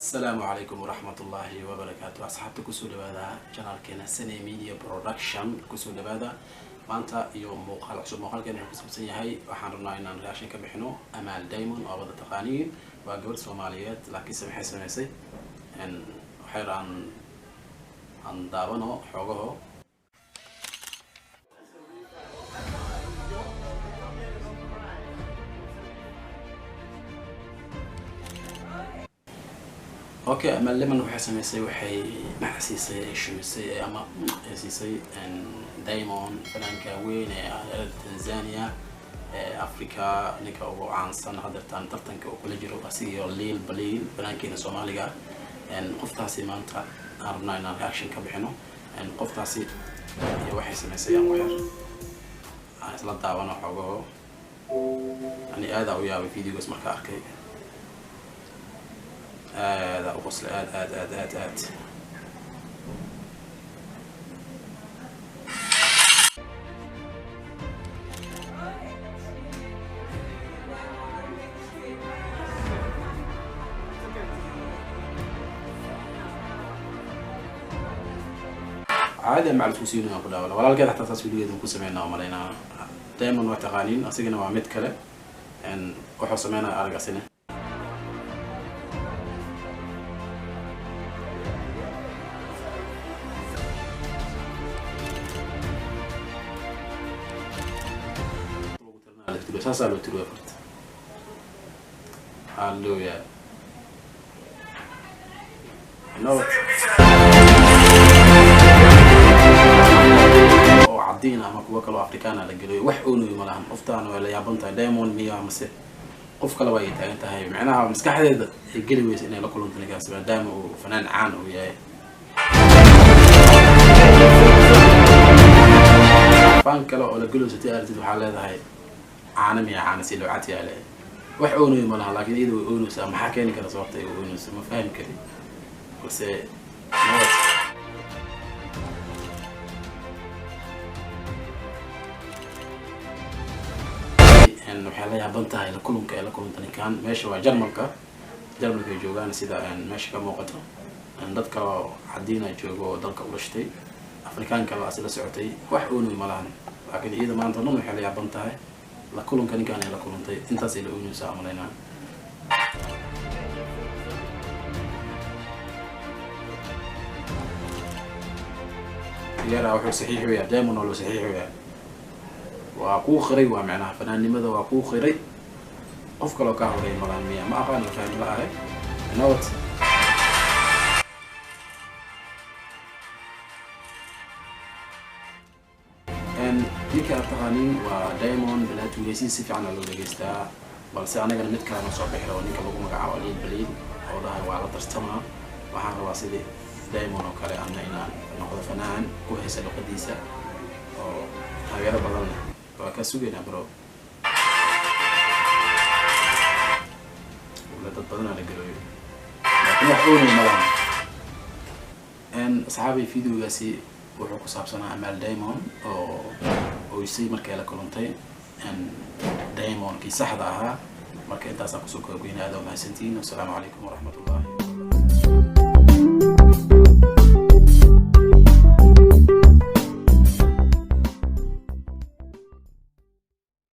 السلام عليكم ورحمة الله وبركاته. أصحابتك كسول بهذا channel كنا سنة ميديا برودكشن كسول بهذا مانتا يوم مقال عشان مقال كنا كسب سنة هاي وحنا إن رياكشن كبحنو أمال دايمون أو بعض التقانين وقبل سوماليات لكن سمح سمسي إن حيران عن دابنو حوجه اوكي اما لما waxay sameysay waxay maxasiisay shumisay ama siisay diamond fanaanka weyn ee Tanzania Afrika ninka ugu caansan hadartan tartanka uu kula jiro asiga Lil Balil fanaankeena Soomaaliga qoftaasi maanta arabna inaan reaction ka bixino qoftaasi waxay sameysay aan waxyar aan isla daawano xogaho ani aad u yaabay videos marka arkay هذا وصل آد عادي مع التوسيين ولا ولا كذا حتى تصويرية دون كسمعنا ومالينا دائما وتقانين أصيغنا وعمد كله إن وحصمنا أرجع سنة ساسا لو تروح فرت هاللويا نوت او عدينا ما كوا كلو افريكانا لقلوي وحونو ملهم قفتان ولا يابنتا دايمون ميا مس قف كلا way taagan tahay macnaha maskaxdeeda ay gali weys inay la kulanto nigaas maadaama uu fanaan caan u yahay fan kala oo la galoosatay artid waxa leedahay عانم يا عانسي لو عتي عليه وحونو يملها لكن إذا وحونو سام حكيني كذا صورتي وحونو سام ما فاهم كذي بس نوت إنه حاليا بنتها إلى كلهم تاني كان ماشي وجرملك يجوجان سيدا إن ماشي كموقته إن ضدك عدينا يجوجو ضدك ورشتي أفريكان كلا أصيل سعودي وحونو يملها لكن إذا ما أنت نوم حاليا بنتها la kulanka ninkaan ay la kulantay intaas ay la oynaysaa amalayna yara wuxuu saxiix weeyaa diamond oo saxiix weeyaa waa ku qiray waa macnaha fanaanimada waa ku qiray qof kale ka horeey malaan miya ma aqaan la fahmi lahay note ninka taqaaniin waa diamond balaad weeysiin si fiican loo dhageystaa balse anagana mid kale ma soo bixiro ninka lagu magacaabo Lil Balil oo dhahay waa la tartamaa waxaan rabaa sidii diamond oo kale inaan noqdo fanaan ku haysa luqadiisa oo taageero badan leh waa ka sugeynaa bro wala dad badan la galayo laakiin wax weyn ma laha asxaabi fiidiyogaasi wuxuu ku saabsanaa Amal Diamond oo isay markay la kulantay Diamond kii saxda ahaa markay intaas ku soo koobaynaado mahadsantiin. Assalaamu calaykum waraxmatullaahi